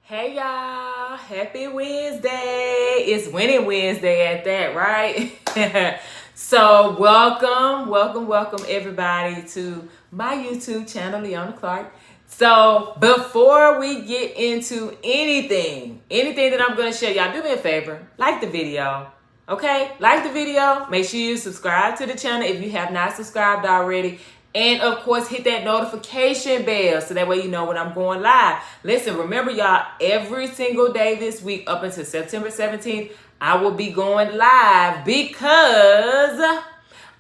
Hey y'all, happy Wednesday. It's Winning Wednesday at that, right? So welcome everybody to my YouTube channel, Leona Clark. So before we get into anything that I'm going to show y'all, do me a favor, like the video. Okay, like the video. Make sure you subscribe to the channel if you have not subscribed already. And of course, hit that notification bell so that way you know when I'm going live. Listen, remember y'all, every single day this week up until September 17th, I will be going live because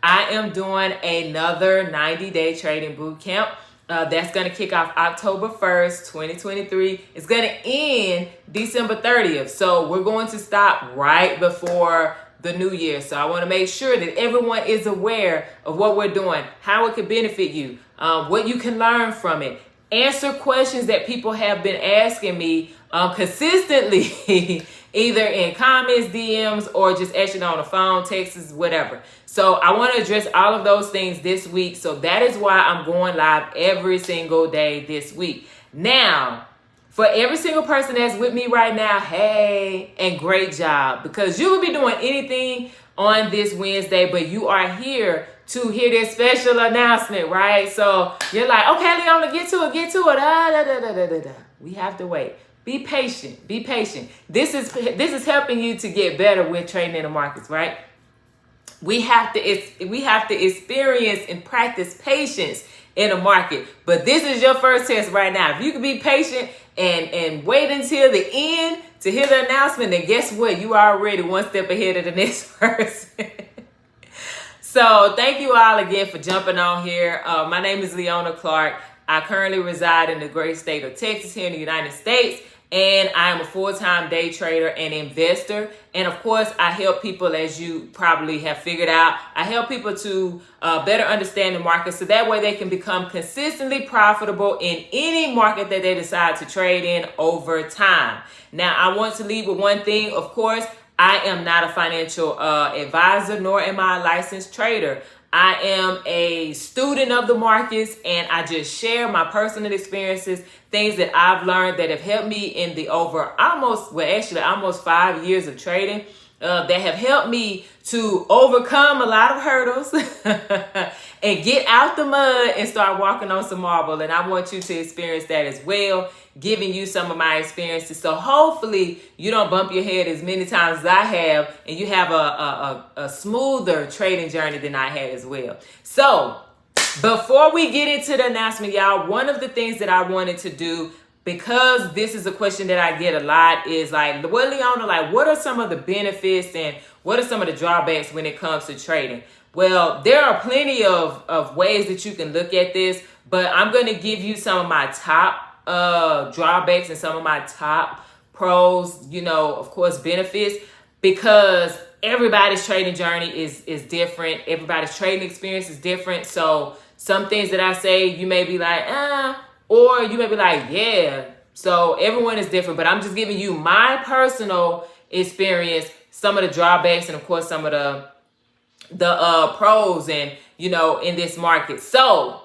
I am doing another 90-day trading boot camp. That's going to kick off October 1st, 2023. It's going to end December 30th. So we're going to stop right before the new year. So I want to make sure that everyone is aware of what we're doing, how it could benefit you, what you can learn from it. Answer questions that people have been asking me consistently, either in comments, DMs, or just actually on the phone, texts, whatever. So I want to address all of those things this week. So that is why I'm going live every single day this week. Now, for every single person that's with me right now, hey, and great job. Because you will be doing anything on this Wednesday, but you are here to hear this special announcement, right? So you're like, okay, Leona, get to it. We have to wait. Be patient. Be patient. This is helping you to get better with trading in the markets, right? We have to experience and practice patience in the market. But this is your first test right now. If you can be patient and wait until the end to hear the announcement, then guess what? You are already one step ahead of the next person. So thank you all again for jumping on here. My name is Leona Clark. I currently reside in the great state of Texas here in the United States. And I am a full-time day trader and investor. And of course, I help people, as you probably have figured out, I help people to better understand the market so that way they can become consistently profitable in any market that they decide to trade in over time. Now, I want to lead with one thing. Of course, I am not a financial advisor, nor am I a licensed trader. I am a student of the markets, and I just share my personal experiences, things that I've learned that have helped me in the almost 5 years of trading, that have helped me to overcome a lot of hurdles and get out the mud and start walking on some marble. And I want you to experience that as well, giving you some of my experiences. So hopefully you don't bump your head as many times as I have, and you have a smoother trading journey than I had as well. So before we get into the announcement, y'all, one of the things that I wanted to do, because this is a question that I get a lot, is like, well, Leona, like, what are some of the benefits and what are some of the drawbacks when it comes to trading? Well, there are plenty of ways that you can look at this, but I'm going to give you some of my top drawbacks and some of my top pros, of course, benefits, because everybody's trading journey is different. Everybody's trading experience is different. So some things that I say, you may be like, or you may be like, yeah. So everyone is different, but I'm just giving you my personal experience, some of the drawbacks, and of course, some of the pros and, in this market. So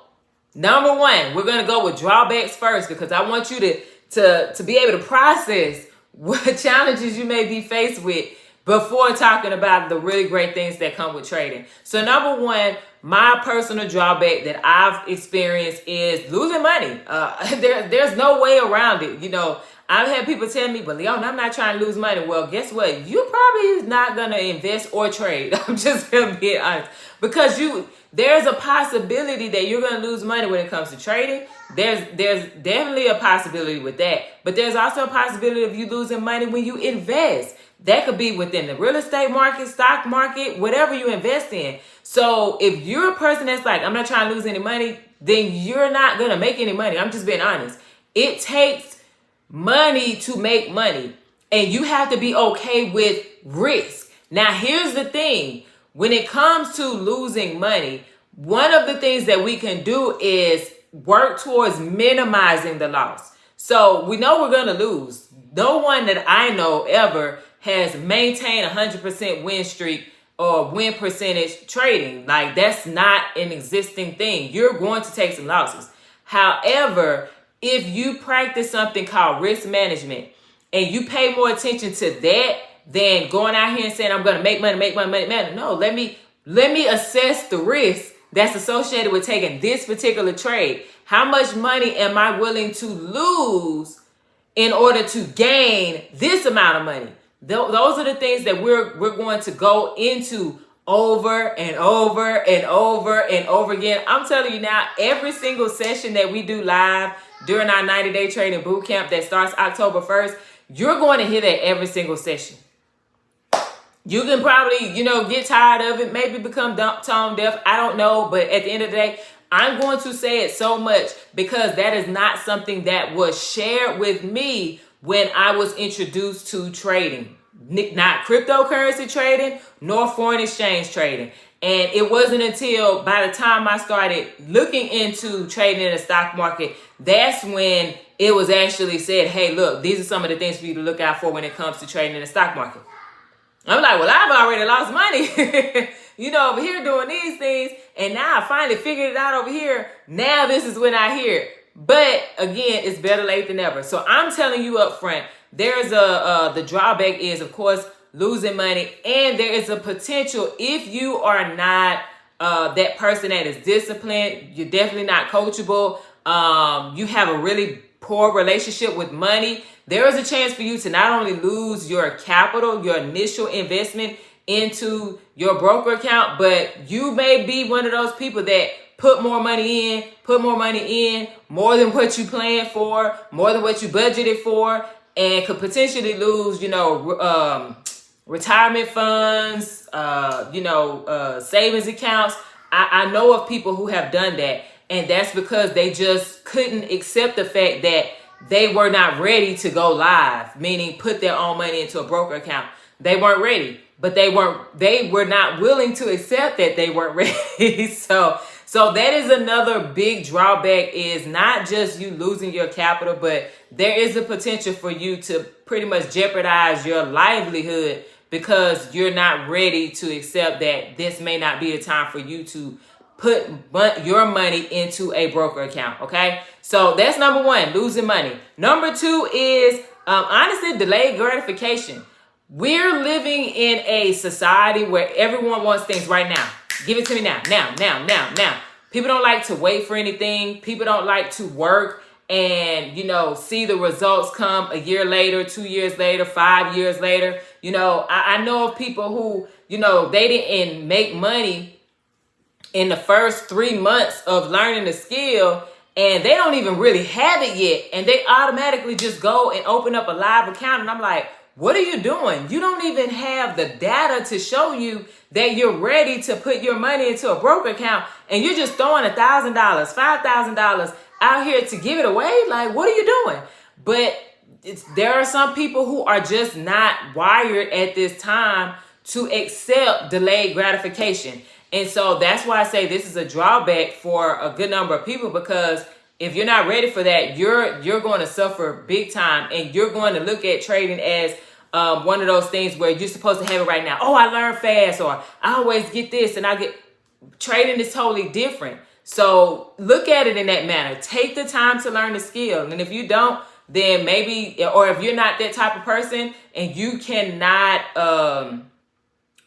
number one, we're going to go with drawbacks first, because I want you to be able to process what challenges you may be faced with before talking about the really great things that come with trading. So number one, my personal drawback that I've experienced is losing money. There's no way around it. I've had people tell me, but Leon, I'm not trying to lose money. Well, guess what? You probably is not going to invest or trade. I'm just going to be honest. Because there's a possibility that you're going to lose money when it comes to trading. There's definitely a possibility with that. But there's also a possibility of you losing money when you invest. That could be within the real estate market, stock market, whatever you invest in. So if you're a person that's like, I'm not trying to lose any money, then you're not going to make any money. I'm just being honest. It takes money to make money, and you have to be okay with risk. Now, here's the thing. When it comes to losing money, one of the things that we can do is work towards minimizing the loss. So we know we're going to lose. No one that I know ever has maintained 100% win streak or win percentage trading. Like, that's not an existing thing. You're going to take some losses. However, if you practice something called risk management and you pay more attention to that than going out here and saying, I'm going to make money. No, let me assess the risk that's associated with taking this particular trade. How much money am I willing to lose in order to gain this amount of money? Those are the things that we're going to go into over and over and over and over again. I'm telling you now, every single session that we do live during our 90-day trading bootcamp that starts October 1st, you're going to hear that every single session. You can probably, get tired of it, maybe become tone deaf. I don't know. But at the end of the day, I'm going to say it so much because that is not something that was shared with me when I was introduced to trading. Not cryptocurrency trading, nor foreign exchange trading. And it wasn't until by the time I started looking into trading in the stock market, that's when it was actually said, hey, look, these are some of the things for you to look out for when it comes to trading in the stock market. I'm like, well, I've already lost money, over here doing these things. And now I finally figured it out over here. Now this is when I hear it. But again, it's better late than never. So I'm telling you up front, there's the drawback is, of course, losing money. And there is a potential if you are not that person that is disciplined, you're definitely not coachable. You have a really poor relationship with money. There is a chance for you to not only lose your capital, your initial investment into your broker account, but you may be one of those people that put more money in, more than what you planned for, more than what you budgeted for, and could potentially lose, retirement funds, savings accounts. I know of people who have done that, and that's because they just couldn't accept the fact that they were not ready to go live, meaning put their own money into a broker account. They weren't ready, but they were not willing to accept that they weren't ready. So that is another big drawback, is not just you losing your capital, but there is a potential for you to pretty much jeopardize your livelihood because you're not ready to accept that this may not be a time for you to put your money into a broker account. Okay. So that's number one, losing money. Number two is, honestly, delayed gratification. We're living in a society where everyone wants things right now. Give it to me now. People don't like to wait for anything. People don't like to work and, see the results come a year later, 2 years later, 5 years later. I know of people who, they didn't make money in the first 3 months of learning the skill, and they don't even really have it yet. And they automatically just go and open up a live account. And I'm like, what are you doing? You don't even have the data to show you that you're ready to put your money into a broker account. And you're just throwing $1,000, $5,000 out here to give it away. Like, what are you doing? But there are some people who are just not wired at this time to accept delayed gratification. And so that's why I say this is a drawback for a good number of people, because if you're not ready for that, you're going to suffer big time, and you're going to look at trading as one of those things where you're supposed to have it right now. Oh, I learn fast, or I always get this, and trading is totally different. So look at it in that manner. Take the time to learn the skill. And if you don't, then maybe, or if you're not that type of person and you cannot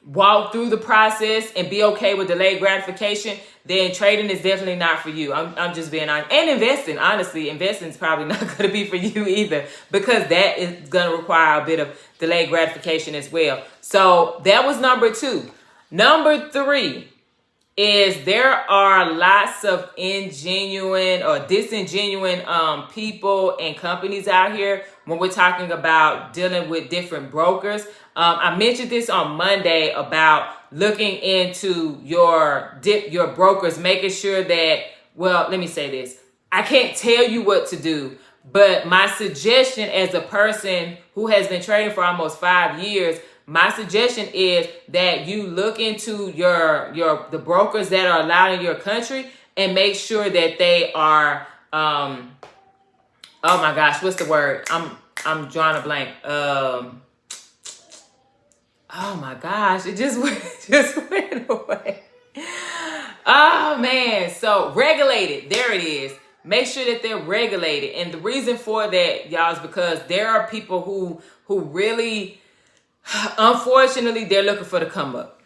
walk through the process and be okay with delayed gratification, then trading is definitely not for you. I'm just being honest. And investing, honestly, investing is probably not going to be for you either, because that is going to require a bit of delayed gratification as well. So that was number two. Number three is there are lots of ingenuine or disingenuine people and companies out here when we're talking about dealing with different brokers. I mentioned this on Monday about looking into your brokers, making sure that, well, let me say this. I can't tell you what to do, but my suggestion as a person who has been trading for almost 5 years, my suggestion is that you look into the brokers that are allowed in your country and make sure that they are, oh my gosh, what's the word? I'm drawing a blank. Oh my gosh, it just went away. Oh man, so regulated. There it is. make sure that they're regulated. And the reason for that, y'all, is because there are people who really, unfortunately, they're looking for the come up.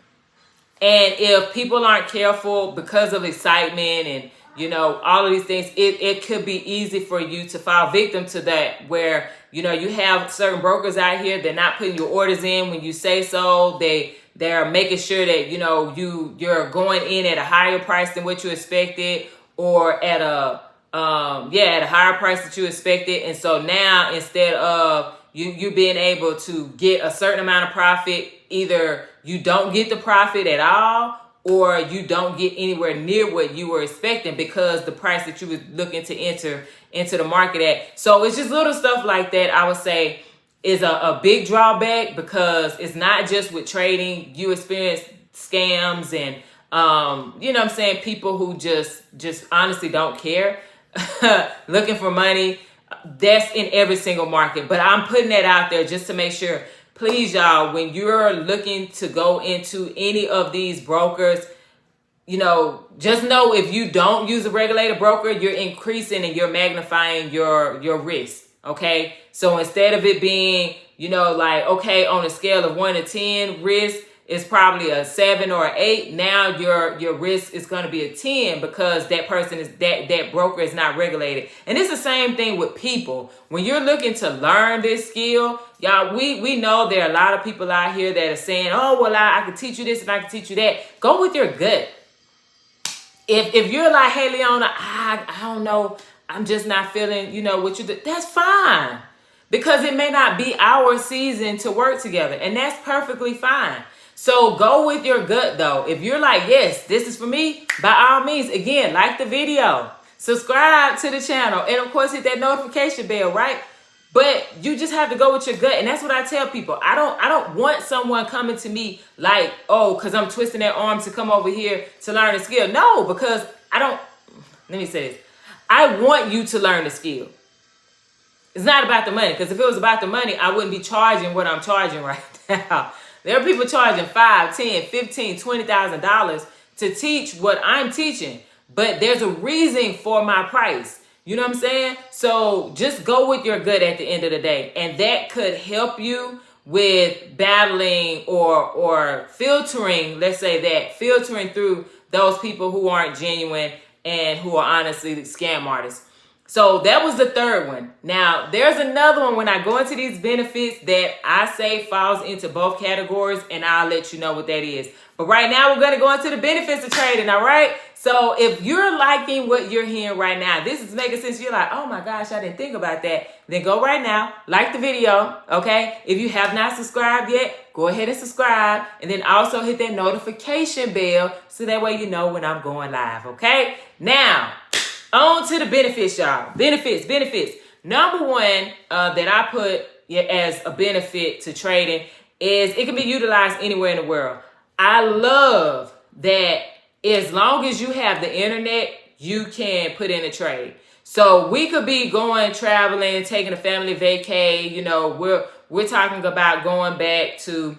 And if people aren't careful because of excitement and, you know, all of these things, it could be easy for you to fall victim to that, where, you know, you have certain brokers out here, they're not putting your orders in when you say so. They're making sure that, you know, you're going in at a higher price than what you expected, or at a higher price that you expected. And so now, instead of you being able to get a certain amount of profit, either you don't get the profit at all, or you don't get anywhere near what you were expecting because the price that you were looking to enter into the market at. So it's just little stuff like that, I would say, is a big drawback, because it's not just with trading. You experience scams and you know what I'm saying, people who just honestly don't care, looking for money. That's in every single market. But I'm putting that out there just to make sure, please, y'all, when you're looking to go into any of these brokers, you know, just know, if you don't use a regulated broker, you're increasing and you're magnifying your risk. Okay. So instead of it being, you know, like, okay, on a scale of 1 to 10, risk is probably a 7 or an 8. Now your risk is going to be a 10, because that person is that broker is not regulated. And it's the same thing with people. When you're looking to learn this skill, y'all, we know there are a lot of people out here that are saying, oh, well, I can teach you this and I can teach you that. Go with your gut. If you're like, hey, Leona, I don't know, I'm just not feeling, you know, what you do, that's fine. Because it may not be our season to work together, and that's perfectly fine. So go with your gut, though. If you're like, yes, this is for me, by all means, again, like the video, subscribe to the channel, and of course, hit that notification bell, right? But you just have to go with your gut. And that's what I tell people. I don't want someone coming to me like, oh, because I'm twisting their arm to come over here to learn a skill. No, because let me say this. I want you to learn the skill. It's not about the money, because if it was about the money, I wouldn't be charging what I'm charging right now. There are people charging $5, $10, $15, $20,000 to teach what I'm teaching, but there's a reason for my price. You know what I'm saying? So just go with your gut at the end of the day, and that could help you with battling or filtering, let's say that, filtering through those people who aren't genuine and who are honestly scam artists. So that was the third one. Now, there's another one when I go into these benefits that I say falls into both categories, and I'll let you know what that is. But right now, we're going to go into the benefits of trading, all right? So if you're liking what you're hearing right now, this is making sense. You're like, oh my gosh, I didn't think about that. Then go right now, like the video, okay? If you have not subscribed yet, go ahead and subscribe. And then also hit that notification bell so that way you know when I'm going live, okay? Now, on to the benefits, y'all. Benefits. Number one that I put as a benefit to trading is it can be utilized anywhere in the world. I love that as long as you have the internet, you can put in a trade. So we could be going traveling, taking a family vacay. You know, we're talking about going back to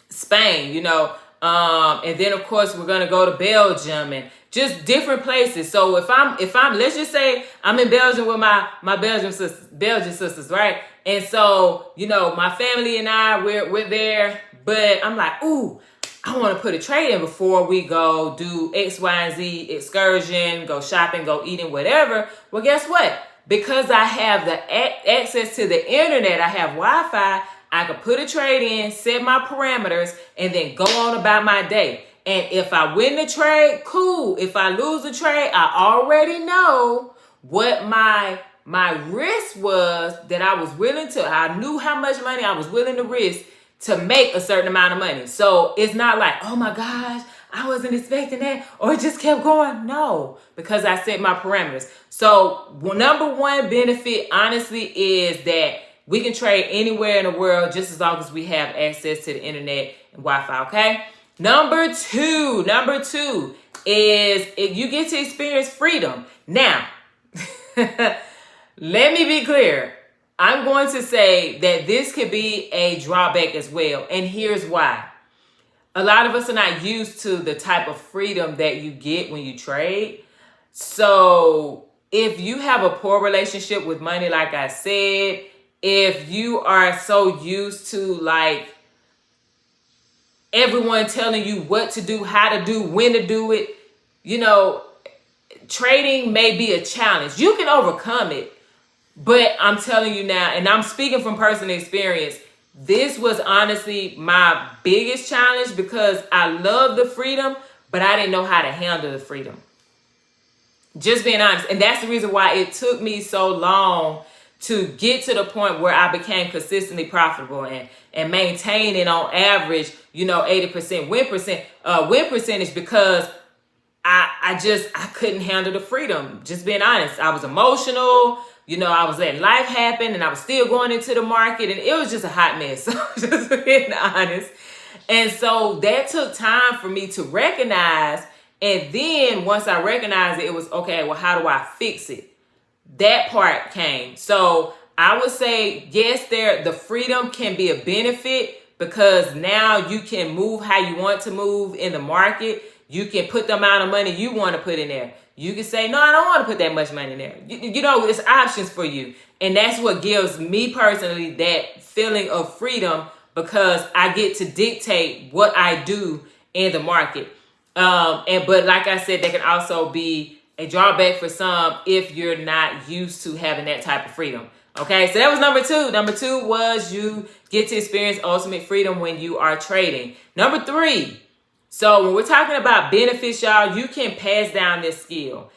Spain, you know, and then of course we're gonna go to Belgium and just different places. So if I'm let's just say I'm in Belgium with my Belgian sisters, right? And so, you know, my family and I, we're there, but I'm like, ooh, I want to put a trade in before we go do X, Y, and Z excursion, go shopping, go eating, whatever. Well, guess what? Because I have the access to the internet, I have Wi-Fi, I can put a trade in, set my parameters, and then go on about my day. And if I win the trade, cool. If I lose the trade, I already know what my risk was that I was willing to. I knew how much money I was willing to risk to make a certain amount of money. So it's not like, oh my gosh, I wasn't expecting that, or it just kept going. No, because I set my parameters. So number one benefit, honestly, is that we can trade anywhere in the world just as long as we have access to the internet and Wi-Fi, okay? Number two is if you get to experience freedom. Now, let me be clear. I'm going to say that this could be a drawback as well. And here's why. A lot of us are not used to the type of freedom that you get when you trade. So if you have a poor relationship with money, like I said, if you are so used to like everyone telling you what to do, how to do, when to do it, you know, trading may be a challenge. You can overcome it, but I'm telling you now, and I'm speaking from personal experience, this was honestly my biggest challenge because I love the freedom, but I didn't know how to handle the freedom. Just being honest. And that's the reason why it took me so long to get to the point where I became consistently profitable and maintaining on average, 80% win percentage, because I couldn't handle the freedom. Just being honest. I was emotional, I was letting life happen, and I was still going into the market, and it was just a hot mess. Just being honest. And so that took time for me to recognize. And then once I recognized it, it was, okay, well, how do I fix it? That part came. So I would say, yes, the freedom can be a benefit because now you can move how you want to move in the market. You can put the amount of money you want to put in there. You can say, no, I don't want to put that much money in there. It's options for you. And that's what gives me personally that feeling of freedom, because I get to dictate what I do in the market. But like I said, that can also be a drawback for some if you're not used to having that type of freedom. Okay, so that was number 2. Number 2 was you get to experience ultimate freedom when you are trading. Number 3. So when we're talking about benefits, y'all, you can pass down this skill.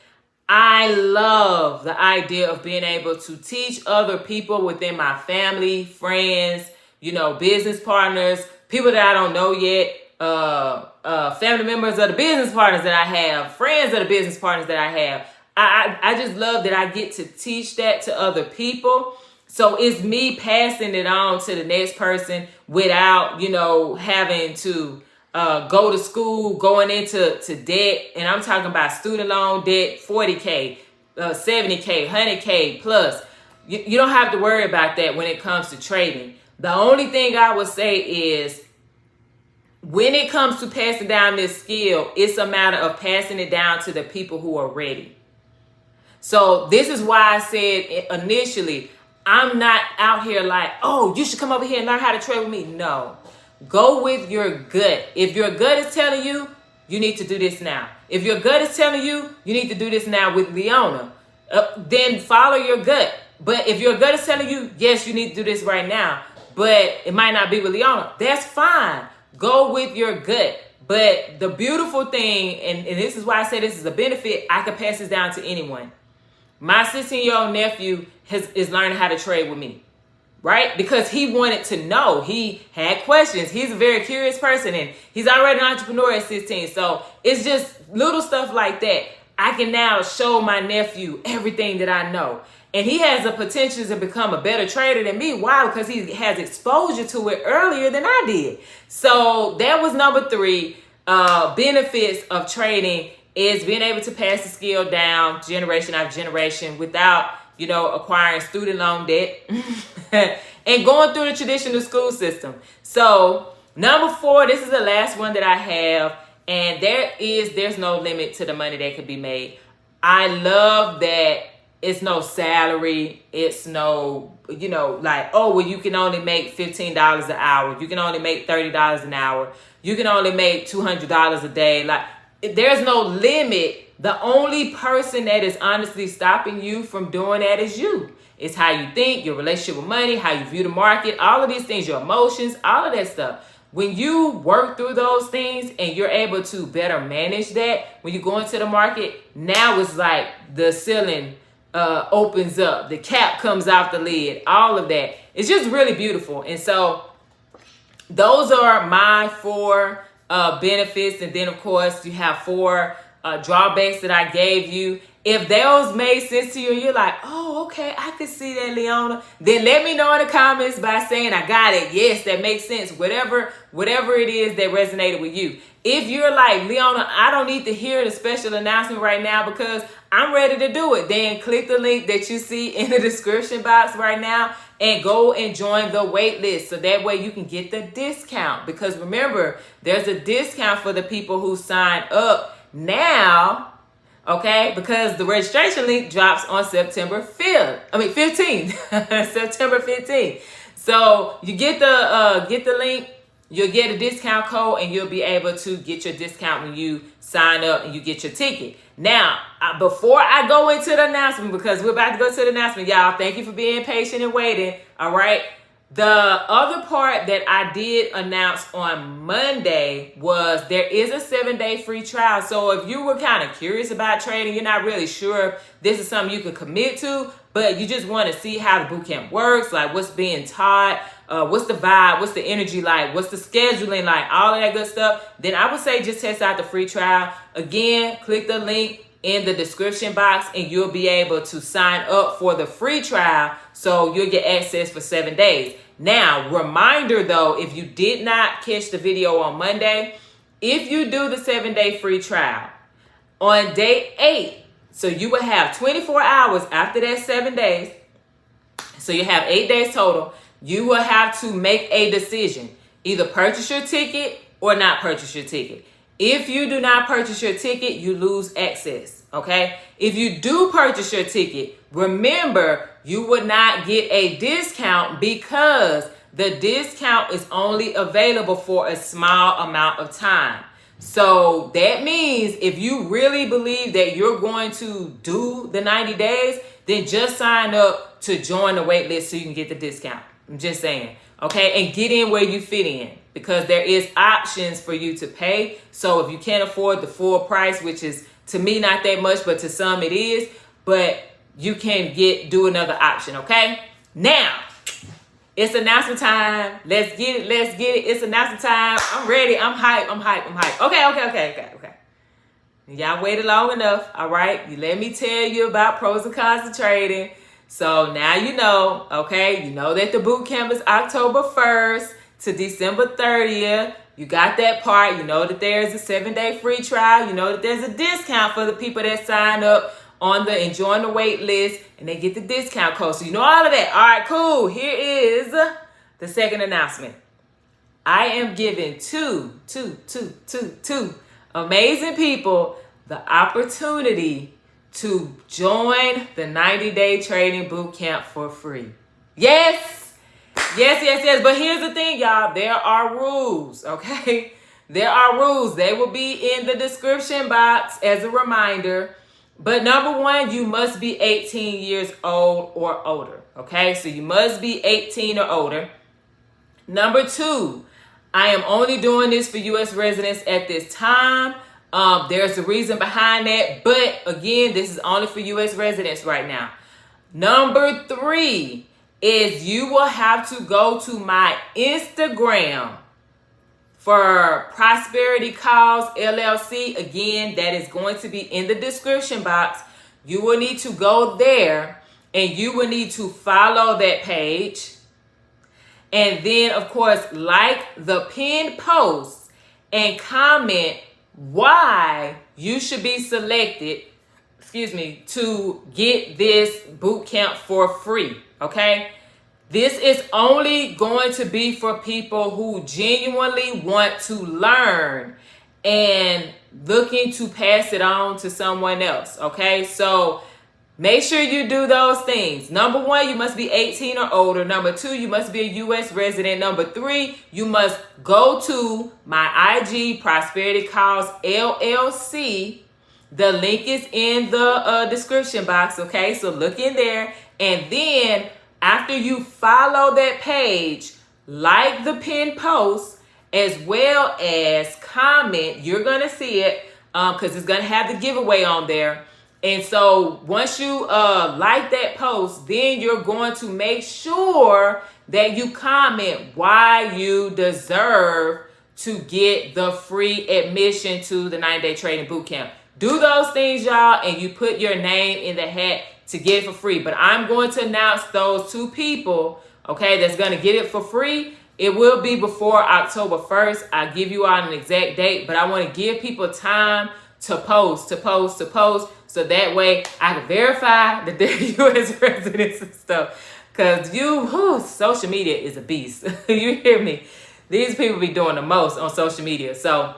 I love the idea of being able to teach other people within my family, friends, business partners, people that I don't know yet, family members of the business partners that I have, friends of the business partners that I have. I just love that I get to teach that to other people. So it's me passing it on to the next person without, having to go to school, going into debt. And I'm talking about student loan debt, 40K, 70K, 100K plus. You don't have to worry about that when it comes to trading. The only thing I would say is, when it comes to passing down this skill, it's a matter of passing it down to the people who are ready. So this is why I said initially, I'm not out here like, oh, you should come over here and learn how to trade with me. No, go with your gut. If your gut is telling you, you need to do this now. If your gut is telling you, you need to do this now with Leona, then follow your gut. But if your gut is telling you, yes, you need to do this right now, but it might not be with Leona, that's fine. Go with your gut. But the beautiful thing, and this is why I say this is a benefit, I can pass this down to anyone. My 16-year-old nephew is learning how to trade with me, right? Because he wanted to know. He had questions. He's a very curious person, and he's already an entrepreneur at 16. So it's just little stuff like that. I can now show my nephew everything that I know. And he has the potential to become a better trader than me. Why? Because he has exposure to it earlier than I did. So that was number 3. Benefits of trading is being able to pass the skill down generation after generation without, acquiring student loan debt and going through the traditional school system. So number 4, this is the last one that I have. And there's no limit to the money that could be made. I love that it's no salary. It's no, like, oh, well, you can only make $15 an hour. You can only make $30 an hour. You can only make $200 a day. Like, there's no limit. The only person that is honestly stopping you from doing that is you. It's how you think, your relationship with money, how you view the market, all of these things, your emotions, all of that stuff. When you work through those things and you're able to better manage that, when you go into the market, now it's like the ceiling opens up, the cap comes off the lid, all of that. It's just really beautiful. And so those are my 4 benefits. And then, of course, you have 4 drawbacks that I gave you. If those made sense to you and you're like, oh, okay, I can see that, Leona, then let me know in the comments by saying I got it. Yes, that makes sense. Whatever it is that resonated with you. If you're like, Leona, I don't need to hear the special announcement right now because I'm ready to do it, then click the link that you see in the description box right now and go and join the wait list. So that way you can get the discount. Because remember, there's a discount for the people who sign up now Okay, because the registration link drops on September 15th, September 15th. So you get the link, you'll get a discount code, and you'll be able to get your discount when you sign up and you get your ticket. Now, before I go into the announcement, because we're about to go to the announcement, y'all, thank you for being patient and waiting. All right. The other part that I did announce on Monday was there is a 7-day free trial. So if you were kind of curious about trading, you're not really sure if this is something you could commit to, but you just want to see how the bootcamp works, like what's being taught, what's the vibe, what's the energy like, what's the scheduling like, all of that good stuff, then I would say just test out the free trial. Again, click the link in the description box and you'll be able to sign up for the free trial, so you'll get access for 7 days. Now, reminder though, if you did not catch the video on Monday, if you do the 7-day free trial on day 8, so you will have 24 hours after that 7 days, so you have 8 days total, you will have to make a decision, either purchase your ticket or not purchase your ticket. If you do not purchase your ticket, you lose access, okay? If you do purchase your ticket, remember, you would not get a discount because the discount is only available for a small amount of time. So that means if you really believe that you're going to do the 90 days, then just sign up to join the wait list so you can get the discount. I'm just saying, okay? And get in where you fit in, because there is options for you to pay. So if you can't afford the full price, which is to me not that much, but to some it is, but you can do another option, okay? Now, it's announcement time. Let's get it. It's announcement time. I'm ready. I'm hyped. Okay. Y'all waited long enough, all right? You let me tell you about pros and cons of trading. So now you know, okay? You know that the boot camp is October 1st to December 30th. You got that part. You know that there's a 7-day free trial. You know that there's a discount for the people that sign up on the and join the wait list, and they get the discount code. So you know all of that. All right, cool. Here is the second announcement. I am giving two amazing people the opportunity to join the 90-day trading bootcamp for free. Yes. But here's the thing, y'all. There are rules, okay? There are rules. They will be in the description box as a reminder. But number one, you must be 18 years old or older, okay? So you must be 18 or older. Number two, I am only doing this for U.S. residents at this time. There's a reason behind that, but again, this is only for U.S. residents right now. Number three is you will have to go to my Instagram for Prosperity Cause LLC. Again, that is going to be in the description box. You will need to go there and you will need to follow that page. And then, of course, like the pinned post and comment why you should be selected, to get this boot camp for free, okay? This is only going to be for people who genuinely want to learn and looking to pass it on to someone else, okay? So make sure you do those things. Number one, you must be 18 or older. Number two, you must be a U.S. resident. Number three, you must go to my IG, Prosperity Cause LLC. The link is in the description box, okay? So look in there. And then after you follow that page, like the pinned post, as well as comment, you're going to see it because it's going to have the giveaway on there. And so once you like that post, then you're going to make sure that you comment why you deserve to get the free admission to the 90-day trading bootcamp. Do those things, y'all, and you put your name in the hat to get it for free. But I'm going to announce those two people, okay, that's going to get it for free. It will be before October 1st. I'll give you all an exact date, but I want to give people time to post, so that way I can verify that they're U.S. residents and stuff. Because social media is a beast. You hear me? These people be doing the most on social media. So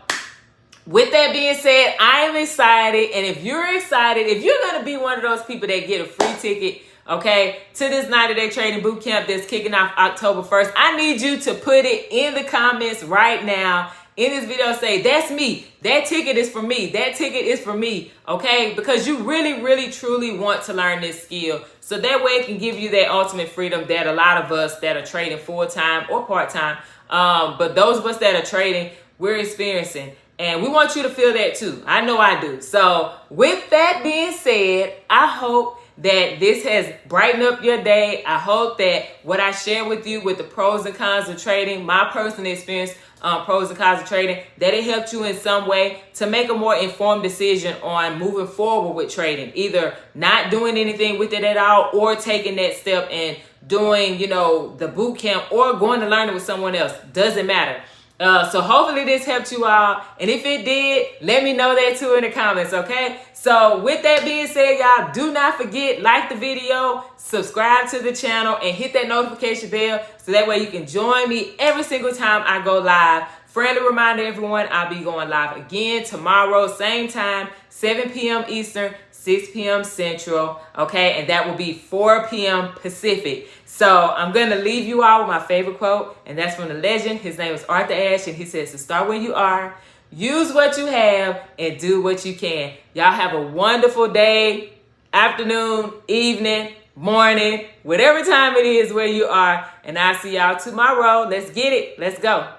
with that being said, I am excited. And if you're excited, if you're going to be one of those people that get a free ticket, okay, to this 90-day trading boot camp that's kicking off October 1st, I need you to put it in the comments right now. In this video, say, that's me. That ticket is for me. That ticket is for me, okay? Because you really, really, truly want to learn this skill. So that way it can give you that ultimate freedom that a lot of us that are trading full-time or part-time, but those of us that are trading, we're experiencing. And we want you to feel that too. I know I do. So with that being said, I hope that this has brightened up your day. I hope that what I share with you with the pros and cons of trading, my personal experience, pros and cons of trading, that it helped you in some way to make a more informed decision on moving forward with trading, either not doing anything with it at all or taking that step and doing, the boot camp or going to learn it with someone else. Doesn't matter. So hopefully this helped you all. And if it did, let me know that too in the comments, okay? So with that being said, y'all, do not forget, like the video, subscribe to the channel, and hit that notification bell so that way you can join me every single time I go live. Friendly reminder, everyone, I'll be going live again tomorrow, same time, 7 p.m. Eastern, 6 p.m. Central, okay? And that will be 4 p.m. Pacific. So I'm going to leave you all with my favorite quote, and that's from the legend. His name is Arthur Ashe, and he says to start where you are, use what you have, and do what you can. Y'all have a wonderful day, afternoon, evening, morning, whatever time it is where you are, and I'll see y'all tomorrow. Let's get it. Let's go.